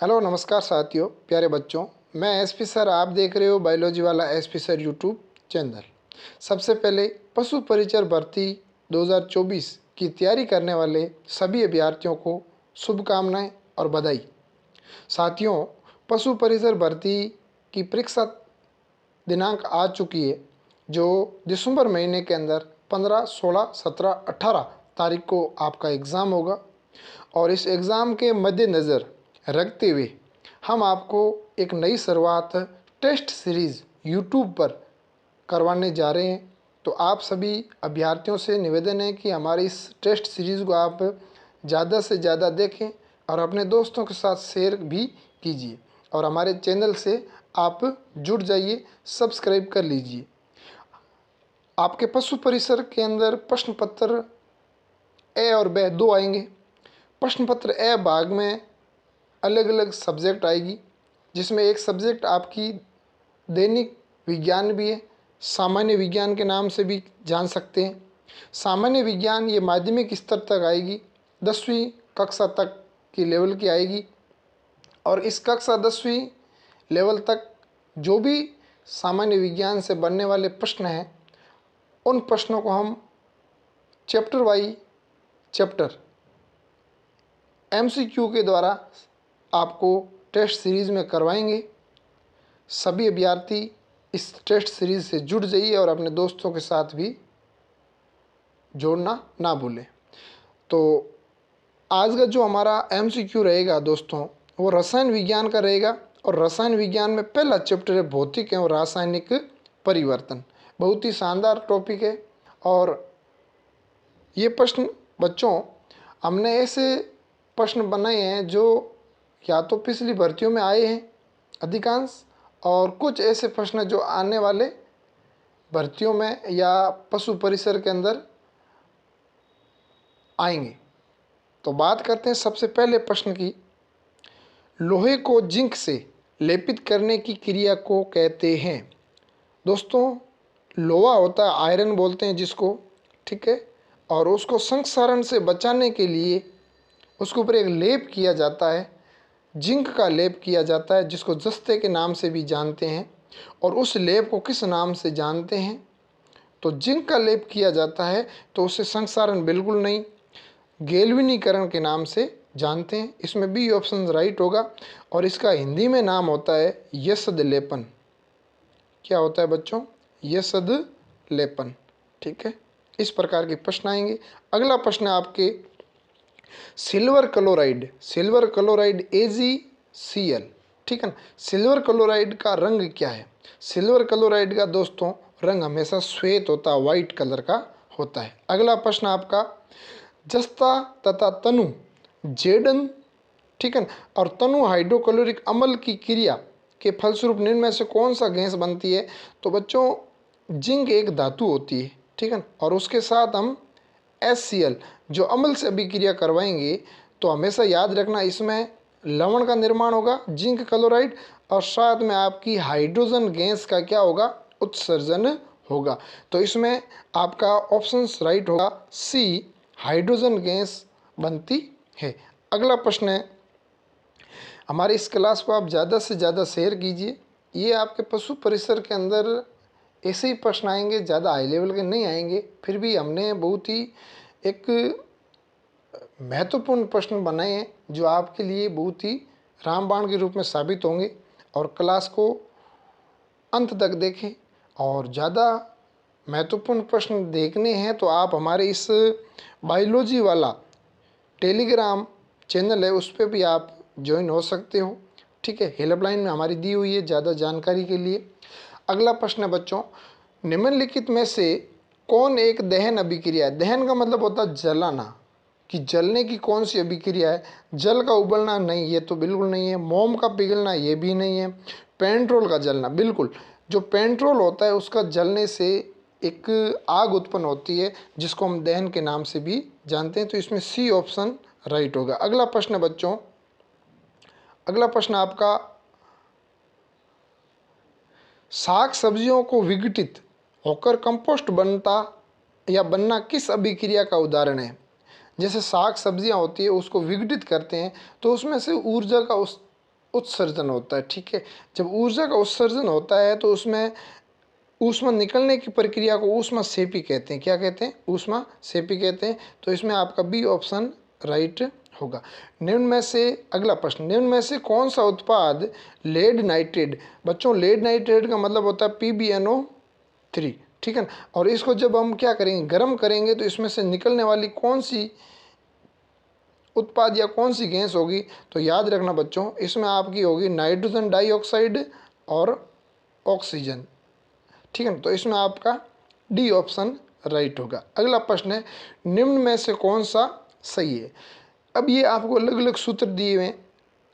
Hello नमस्कार साथियों, प्यारे बच्चों। मैं एसपी सर, आप देख रहे हो बायोलॉजी वाला एसपी सर यूट्यूब चैनल। सबसे पहले पशु परिचर भर्ती 2024 की तैयारी करने वाले सभी अभ्यर्थियों को शुभकामनाएं और बधाई। साथियों, पशु परिचर भर्ती की परीक्षा दिनांक आ चुकी है, जो दिसंबर महीने के अंदर 15, 16, 17, 18 तारीख को आपका एग्ज़ाम होगा। और इस एग्ज़ाम के मद्देनज़र रखते हुए हम आपको एक नई शुरुआत टेस्ट सीरीज़ यूट्यूब पर करवाने जा रहे हैं। तो आप सभी अभ्यर्थियों से निवेदन है कि हमारी इस टेस्ट सीरीज़ को आप ज़्यादा से ज़्यादा देखें और अपने दोस्तों के साथ शेयर भी कीजिए और हमारे चैनल से आप जुड़ जाइए, सब्सक्राइब कर लीजिए। आपके पशु परिसर के अंदर प्रश्न पत्र ए और ब दो आएंगे। प्रश्न पत्र ए भाग में अलग अलग सब्जेक्ट आएगी, जिसमें एक सब्जेक्ट आपकी दैनिक विज्ञान भी है, सामान्य विज्ञान के नाम से भी जान सकते हैं। सामान्य विज्ञान ये माध्यमिक स्तर तक आएगी, 10वीं कक्षा तक की लेवल की आएगी। और इस कक्षा 10वीं लेवल तक जो भी सामान्य विज्ञान से बनने वाले प्रश्न हैं, उन प्रश्नों को हम चैप्टर वाइज चैप्टर एमसीक्यू के द्वारा आपको टेस्ट सीरीज़ में करवाएंगे। सभी अभ्यर्थी इस टेस्ट सीरीज़ से जुड़ जाइए और अपने दोस्तों के साथ भी जोड़ना ना भूलें। तो आज का जो हमारा एमसीक्यू रहेगा दोस्तों, वो रसायन विज्ञान का रहेगा। और रसायन विज्ञान में पहला चैप्टर है भौतिक एवं रासायनिक परिवर्तन। बहुत ही शानदार टॉपिक है। और ये प्रश्न बच्चों, हमने ऐसे प्रश्न बनाए हैं जो या तो पिछली भर्तियों में आए हैं अधिकांश, और कुछ ऐसे प्रश्न जो आने वाले भर्तियों में या पशु परिसर के अंदर आएंगे। तो बात करते हैं सबसे पहले प्रश्न की। लोहे को जिंक से लेपित करने की क्रिया को कहते हैं। दोस्तों, लोहा होता है, आयरन बोलते हैं जिसको, ठीक है। और उसको संक्षारण से बचाने के लिए उसके ऊपर एक लेप किया जाता है, जिंक का लेप किया जाता है, जिसको जस्ते के नाम से भी जानते हैं। और उस लेप को किस नाम से जानते हैं? तो जिंक का लेप किया जाता है, तो उसे संक्षारण बिल्कुल नहीं, गैल्वेनीकरण के नाम से जानते हैं। इसमें बी ऑप्शन राइट होगा। और इसका हिंदी में नाम होता है यशद लेपन। क्या होता है बच्चों? यशद लेपन, ठीक है। इस प्रकार के प्रश्न आएंगे। अगला प्रश्न आपके silver chloride, silver chloride AgCl, ठीक है ना। सिल्वर क्लोराइड का रंग क्या है? सिल्वर क्लोराइड का दोस्तों रंग हमेशा श्वेत होता है, वाइट कलर का होता है। अगला प्रश्न आपका जस्ता तथा तनु जेडन, ठीक है ना, और तनु हाइड्रोक्लोरिक अम्ल की क्रिया के फलस्वरूप निम्न में से कौन सा गैस बनती है? तो बच्चों, जिंक एक धातु होती है, ठीक है ना, और उसके साथ हम HCl जो अम्ल से अभिक्रिया करवाएंगे, तो हमेशा याद रखना इसमें लवण का निर्माण होगा, जिंक क्लोराइड, और साथ में आपकी हाइड्रोजन गैस का क्या होगा? उत्सर्जन होगा। तो इसमें आपका ऑप्शन राइट होगा सी, हाइड्रोजन गैस बनती है। अगला प्रश्न है, हमारे इस क्लास को आप ज़्यादा से ज़्यादा शेयर कीजिए। ये आपके पशु परिसर के अंदर ऐसे ही प्रश्न आएंगे, ज़्यादा हाई लेवल के नहीं आएंगे। फिर भी हमने बहुत ही एक महत्वपूर्ण प्रश्न बनाए हैं जो आपके लिए बहुत ही रामबाण के रूप में साबित होंगे। और क्लास को अंत तक देखें। और ज़्यादा महत्वपूर्ण प्रश्न देखने हैं तो आप हमारे इस बायोलॉजी वाला टेलीग्राम चैनल है, उस पर भी आप ज्वाइन हो सकते हो, ठीक है। हेल्पलाइन में हमारी दी हुई है ज़्यादा जानकारी के लिए। अगला प्रश्न है बच्चों, निम्नलिखित में से कौन एक दहन अभिक्रिया है? दहन का मतलब होता है जलाना, कि जलने की कौन सी अभिक्रिया है? जल का उबलना नहीं, ये तो बिल्कुल नहीं है। मोम का पिघलना, ये भी नहीं है। पेट्रोल का जलना, बिल्कुल। जो पेट्रोल होता है उसका जलने से एक आग उत्पन्न होती है, जिसको हम दहन के नाम से भी जानते हैं। तो इसमें सी ऑप्शन राइट होगा। अगला प्रश्न बच्चों, अगला प्रश्न आपका, साग सब्जियों को विघटित होकर कंपोस्ट बनता या बनना किस अभिक्रिया का उदाहरण है? जैसे साग सब्जियां होती है, उसको विघटित करते हैं तो उसमें से ऊर्जा का उत्सर्जन होता है। ठीक है, जब ऊर्जा का उत्सर्जन होता है तो उसमें ऊष्मा निकलने की प्रक्रिया को ऊष्मा सेपी कहते हैं। क्या कहते हैं? ऊष्मा सेपी कहते हैं। तो इसमें आपका बी ऑप्शन राइट होगा। निम्न में से अगला प्रश्न, निम्न में से कौन सा उत्पाद लेड नाइट्रेट, बच्चों लेड नाइट्रेट का मतलब होता है PbNO3, ठीक है ना। और इसको जब हम क्या करेंगे, गर्म करेंगे तो इसमें से निकलने वाली कौन सी उत्पाद या कौन सी गैस होगी? तो याद रखना बच्चों, इसमें आपकी होगी नाइट्रोजन डाइऑक्साइड और ऑक्सीजन, ठीक है ना। तो इसमें आपका डी ऑप्शन राइट होगा। अगला प्रश्न है, निम्न में से कौन सा सही है? अब ये आपको अलग अलग सूत्र दिए हुए हैं,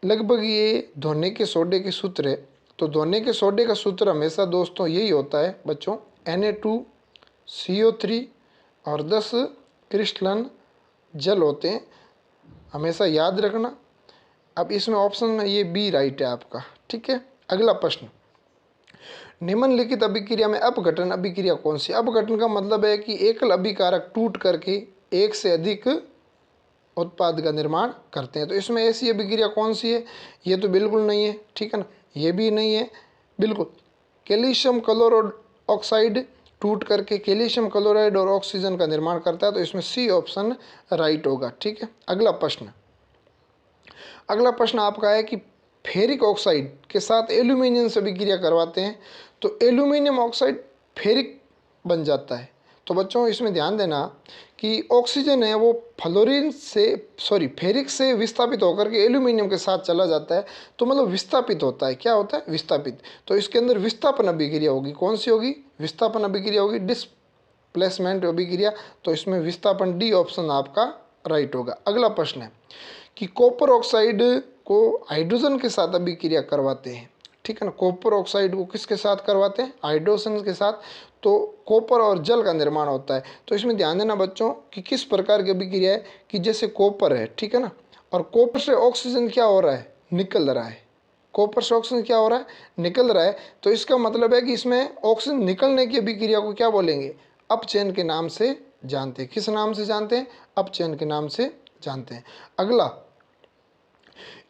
लगभग ये धोने के सोडे के सूत्र है। तो धोने के सोडे का सूत्र हमेशा दोस्तों यही होता है बच्चों, Na2CO3 और 10 क्रिस्टलन जल होते हैं, हमेशा याद रखना। अब इसमें ऑप्शन में ये बी राइट है आपका, ठीक है। अगला प्रश्न, निम्नलिखित अभिक्रिया में अपघटन अभिक्रिया कौन सी? अपघटन का मतलब है कि एकल अभिकारक टूट करके एक से अधिक उत्पाद का निर्माण करते हैं। तो इसमें ऐसी अभिक्रिया कौन सी है? ये तो बिल्कुल नहीं है, ठीक है ना, ये भी नहीं है बिल्कुल। कैल्शियम क्लोराइड ऑक्साइड टूट करके कैल्शियम क्लोराइड और ऑक्सीजन का निर्माण करता है। तो इसमें सी ऑप्शन राइट होगा, ठीक है। अगला प्रश्न, अगला प्रश्न आपका है कि फेरिक ऑक्साइड के साथ एल्यूमिनियम से अभिक्रिया करवाते हैं तो एल्यूमिनियम ऑक्साइड फेरिक बन जाता है। तो बच्चों इसमें ध्यान देना कि ऑक्सीजन है वो फेरिक से विस्थापित होकर के एल्यूमिनियम के साथ चला जाता है। तो मतलब विस्थापित होता है, क्या होता है? विस्थापित। तो इसके अंदर विस्थापन अभिक्रिया होगी, कौन सी होगी? विस्थापन अभिक्रिया होगी, डिस्प्लेसमेंट अभिक्रिया। तो इसमें विस्थापन डी ऑप्शन आपका राइट होगा। अगला प्रश्न है कि कॉपर ऑक्साइड को हाइड्रोजन के साथ अभिक्रिया करवाते हैं, ठीक है ना। कॉपर ऑक्साइड को किसके साथ करवाते हैं? हाइड्रोजन के साथ। तो कॉपर और जल का निर्माण होता है। तो इसमें ध्यान देना बच्चों कि किस प्रकार की अभिक्रिया है, कि जैसे कॉपर है, ठीक है ना, और कॉपर से ऑक्सीजन क्या हो रहा है? निकल रहा है। कॉपर से ऑक्सीजन क्या हो रहा है? निकल रहा है। तो इसका मतलब है कि इसमें ऑक्सीजन निकलने की अभिक्रिया को क्या बोलेंगे? अपचयन के नाम से जानते हैं। किस नाम से जानते हैं? अपचयन के नाम से जानते हैं। अगला,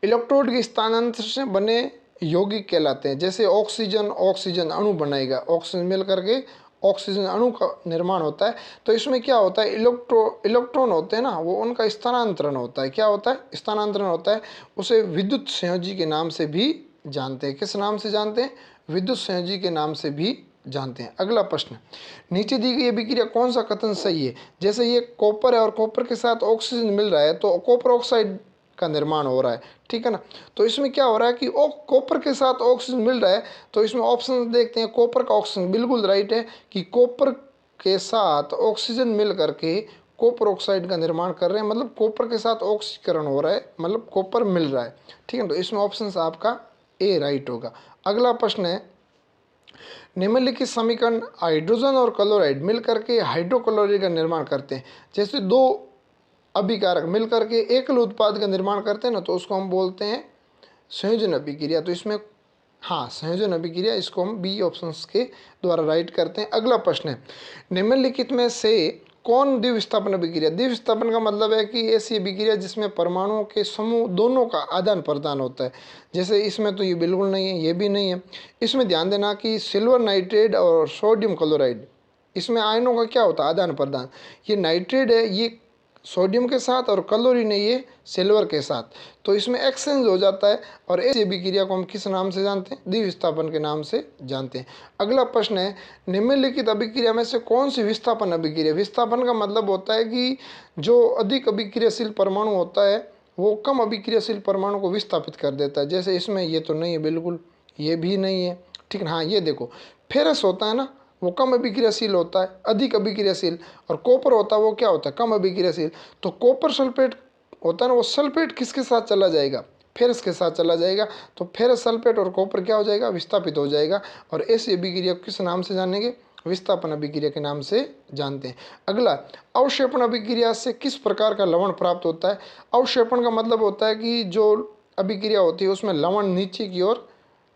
इलेक्ट्रोड के स्थानांतर से बने यौगिक कहलाते हैं। जैसे ऑक्सीजन ऑक्सीजन अणु बनाएगा, ऑक्सीजन मिल करके ऑक्सीजन अणु का निर्माण होता है। तो इसमें क्या होता है? इलेक्ट्रॉन होते हैं ना, वो उनका स्थानांतरण होता है। क्या होता है? स्थानांतरण होता है। उसे विद्युत संयोजी के नाम से भी जानते हैं। किस नाम से जानते हैं? विद्युत संयोजी के नाम से भी जानते हैं। अगला प्रश्न, नीचे दी गई अभिक्रिया कौन सा कथन सही है? जैसे ये कॉपर है और कॉपर के साथ ऑक्सीजन मिल रहा है तो कॉपर ऑक्साइड का निर्माण हो रहा है, ठीक है ना। तो इसमें क्या हो रहा है कि कॉपर के साथ ऑक्सीजन मिल रहा है। तो इसमें ऑप्शन देखते हैं, कॉपर का ऑक्सीजन बिल्कुल राइट है कि कॉपर के साथ ऑक्सीजन मिल करके कॉपर ऑक्साइड का निर्माण कर रहे हैं, मतलब कॉपर के साथ ऑक्सीकरण हो रहा है, मतलब कॉपर मिल रहा है, ठीक है। तो इसमें ऑप्शन आपका ए राइट होगा। अगला प्रश्न है, निम्नलिखित समीकरण हाइड्रोजन और क्लोराइड मिलकर के हाइड्रोक्लोराइड का निर्माण करते हैं। जैसे दो अभिकारक मिलकर के एकल उत्पाद का निर्माण करते हैं ना, तो उसको हम बोलते हैं संयोजन अभिक्रिया। तो इसमें हाँ, संयोजन अभिक्रिया, इसको हम बी ऑप्शंस के द्वारा राइट करते हैं। अगला प्रश्न है, निम्नलिखित में से कौन द्विविस्थापन अभिक्रिया? द्विविस्थापन का मतलब है कि ऐसी अभिक्रिया जिसमें परमाणुओं के समूह दोनों का आदान प्रदान होता है। जैसे इसमें तो ये बिल्कुल नहीं है, ये भी नहीं है। इसमें ध्यान देना कि सिल्वर नाइट्रेट और सोडियम क्लोराइड, इसमें आयनों का क्या होता है? आदान प्रदान। ये नाइट्रेट है, ये सोडियम के साथ, और क्लोरीन है ये सिल्वर के साथ। तो इसमें एक्सचेंज हो जाता है। और ऐसी अभिक्रिया को हम किस नाम से जानते हैं? द्विविस्थापन के नाम से जानते हैं। अगला प्रश्न है, निम्नलिखित अभिक्रिया में से कौन सी विस्थापन अभिक्रिया? विस्थापन का मतलब होता है कि जो अधिक अभिक्रियाशील परमाणु होता है वो कम अभिक्रियाशील परमाणु को विस्थापित कर देता है। जैसे इसमें ये तो नहीं है बिल्कुल, ये भी नहीं है, ठीक है। हाँ, ये देखो, फेरस होता है ना, वो कम अभिक्रियाशील होता है, अधिक अभिक्रियाशील। और कॉपर होता है, वो क्या होता है? कम अभिक्रियाशील। तो कॉपर सल्फेट होता है ना, वो सल्फेट किसके साथ चला जाएगा? फेरस के साथ चला जाएगा। तो फेरस सल्फेट और कॉपर क्या हो जाएगा? विस्थापित हो जाएगा। और ऐसी अभिक्रिया किस नाम से जानेंगे? विस्थापन अभिक्रिया के नाम से जानते हैं। अगला, अवक्षेपण अभिक्रिया से किस प्रकार का लवण प्राप्त होता है? अवक्षेपण का मतलब होता है कि जो अभिक्रिया होती है उसमें लवण नीचे की ओर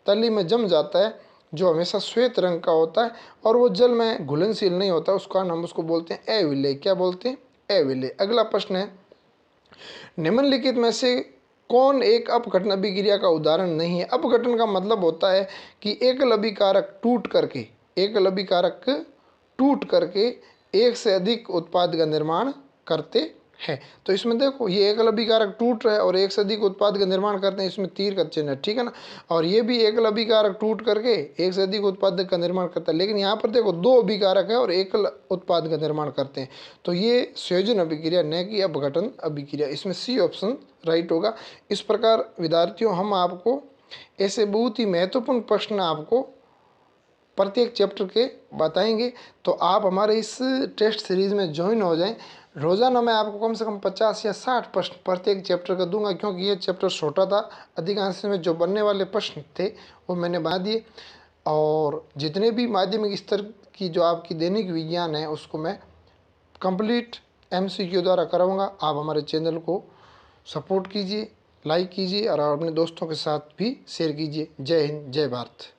तली में जम जाता है, जो हमेशा श्वेत रंग का होता है और वो जल में घुलनशील नहीं होता, उसका नाम उसको बोलते हैं अविलेय। क्या बोलते हैं? अविलेय। अगला प्रश्न है, निम्नलिखित में से कौन एक अपघटन अभिक्रिया का उदाहरण नहीं है? अपघटन का मतलब होता है कि एकल अभिकारक टूट करके एक से अधिक उत्पाद का निर्माण करते हैं। तो इसमें देखो, ये एकल अभिकारक टूट रहा है और एक से अधिक उत्पाद का निर्माण करते हैं, इसमें तीर का चिन्ह है, ठीक है ना। और ये भी एकल अभिकारक टूट करके एक से अधिक उत्पाद का निर्माण करता है, लेकिन यहाँ पर देखो दो अभिकारक है और एकल उत्पाद का निर्माण करते हैं। तो ये संयोजन अभिक्रिया, न कि अपघटन अभिक्रिया। इसमें सी ऑप्शन राइट होगा। इस प्रकार विद्यार्थियों, हम आपको ऐसे बहुत ही महत्वपूर्ण प्रश्न आपको प्रत्येक चैप्टर के बताएंगे। तो आप हमारे इस टेस्ट सीरीज में ज्वाइन हो जाएं। रोज़ाना मैं आपको कम से कम 50 या 60 प्रश्न प्रत्येक चैप्टर का दूंगा, क्योंकि ये चैप्टर छोटा था। अधिकांश में जो बनने वाले प्रश्न थे वो मैंने बना दिए, और जितने भी माध्यमिक स्तर की जो आपकी दैनिक विज्ञान है उसको मैं कंप्लीट MCQ द्वारा कराऊंगा। आप हमारे चैनल को सपोर्ट कीजिए, लाइक कीजिए और अपने दोस्तों के साथ भी शेयर कीजिए। जय हिंद, जय भारत।